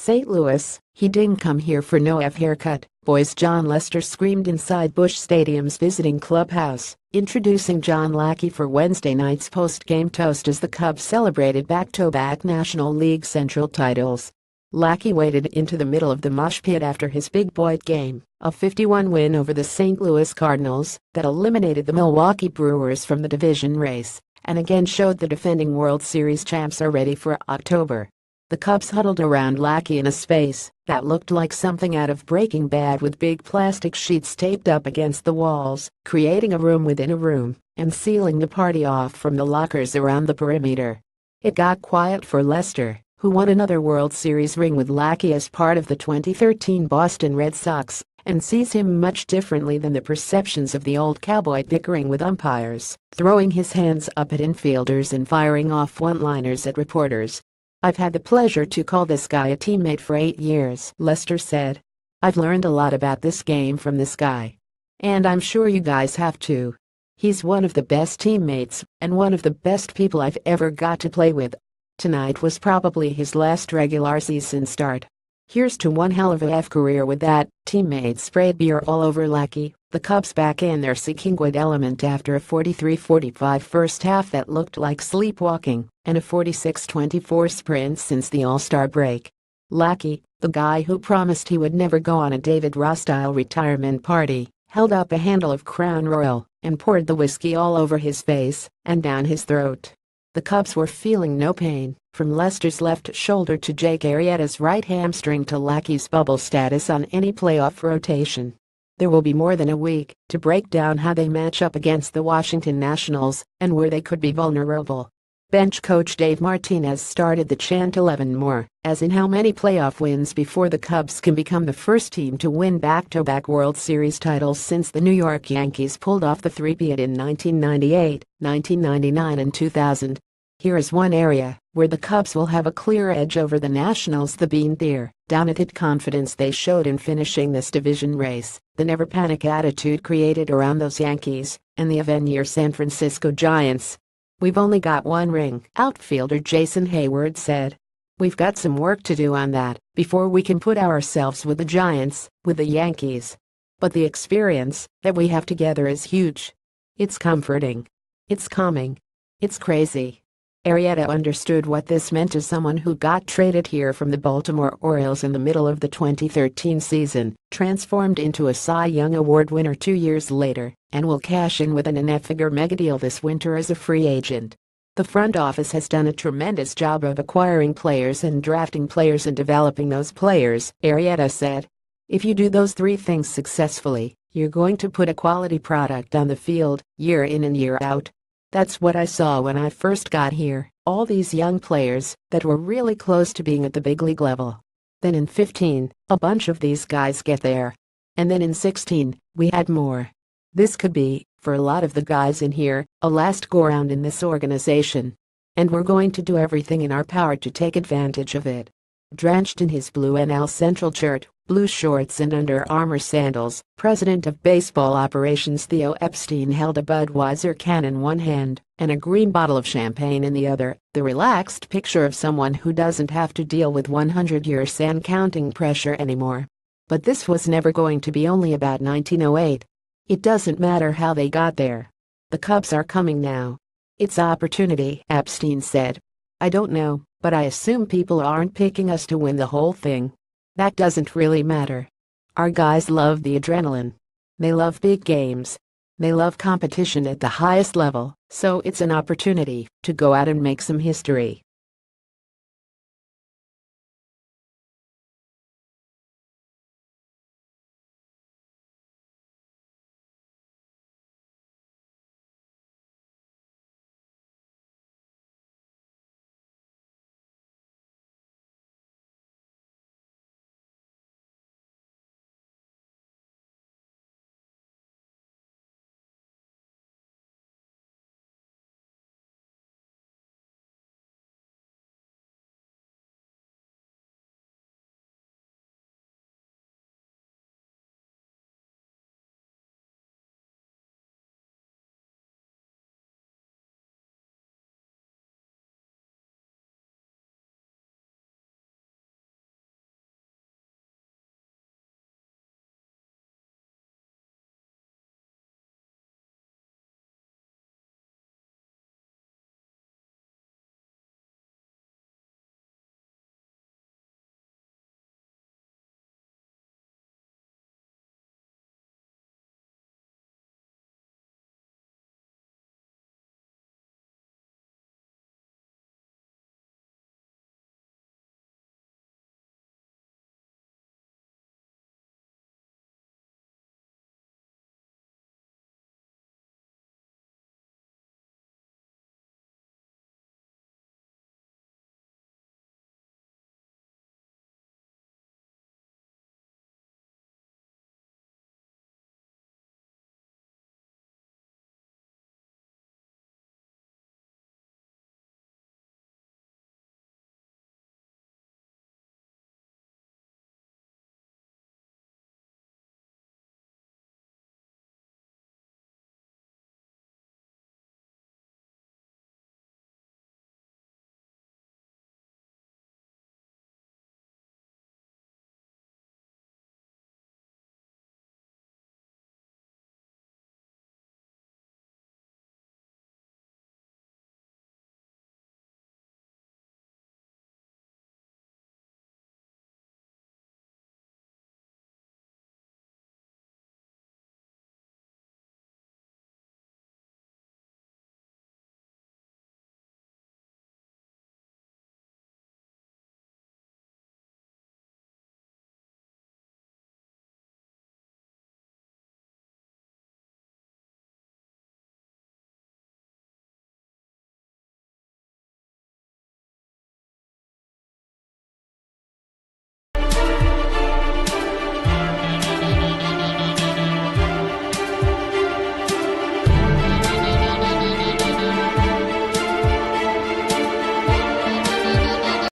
St. Louis, he didn't come here for no haircut, boys. Jon Lester screamed inside Busch Stadium's visiting clubhouse, introducing John Lackey for Wednesday night's post-game toast as the Cubs celebrated back-to-back National League Central titles. Lackey waded into the middle of the mosh pit after his big boy game, a 51 win over the St. Louis Cardinals that eliminated the Milwaukee Brewers from the division race, and again showed the defending World Series champs are ready for October. The Cubs huddled around Lackey in a space that looked like something out of Breaking Bad, with big plastic sheets taped up against the walls, creating a room within a room and sealing the party off from the lockers around the perimeter. It got quiet for Lester, who won another World Series ring with Lackey as part of the 2013 Boston Red Sox, and sees him much differently than the perceptions of the old cowboy, bickering with umpires, throwing his hands up at infielders and firing off one-liners at reporters. "I've had the pleasure to call this guy a teammate for 8 years," Lester said. "I've learned a lot about this game from this guy. And I'm sure you guys have too. He's one of the best teammates and one of the best people I've ever got to play with." Tonight was probably his last regular season start. Here's to one hell of a F career with that. Teammates sprayed beer all over Lackey. The Cubs back in their sequential element after a 43-45 first half that looked like sleepwalking, and a 46-24 sprint since the All-Star break. Lackey, the guy who promised he would never go on a David Ross-style retirement party, held up a handle of Crown Royal and poured the whiskey all over his face and down his throat. The Cubs were feeling no pain, from Lester's left shoulder to Jake Arrieta's right hamstring to Lackey's bubble status on any playoff rotation. There will be more than a week to break down how they match up against the Washington Nationals and where they could be vulnerable. Bench coach Dave Martinez started the chant 11 more, as in how many playoff wins before the Cubs can become the first team to win back-to-back World Series titles since the New York Yankees pulled off the three-peat in 1998, 1999 and 2000. Here is one area where the Cubs will have a clear edge over the Nationals: the being there, down-at-it confidence they showed in finishing this division race, the never-panic attitude created around those Yankees, and the even-year San Francisco Giants. "We've only got one ring," outfielder Jason Hayward said. "We've got some work to do on that before we can put ourselves with the Giants, with the Yankees. But the experience that we have together is huge. It's comforting. It's calming. It's crazy." Arrieta understood what this meant as someone who got traded here from the Baltimore Orioles in the middle of the 2013 season, transformed into a Cy Young Award winner 2 years later, and will cash in with an nine-figure megadeal this winter as a free agent. "The front office has done a tremendous job of acquiring players and drafting players and developing those players," Arrieta said. "If you do those three things successfully, you're going to put a quality product on the field, year in and year out. That's what I saw when I first got here, all these young players that were really close to being at the big league level. Then in 15, a bunch of these guys get there. And then in 16, we had more. This could be, for a lot of the guys in here, a last go-round in this organization. And we're going to do everything in our power to take advantage of it." Drenched in his blue NL Central shirt, blue shorts and Under Armour sandals, President of Baseball Operations Theo Epstein held a Budweiser can in one hand and a green bottle of champagne in the other, the relaxed picture of someone who doesn't have to deal with 100-year sand counting pressure anymore. But this was never going to be only about 1908. It doesn't matter how they got there. The Cubs are coming now. It's opportunity, Epstein said. "I don't know, but I assume people aren't picking us to win the whole thing. That doesn't really matter. Our guys love the adrenaline. They love big games. They love competition at the highest level, so it's an opportunity to go out and make some history."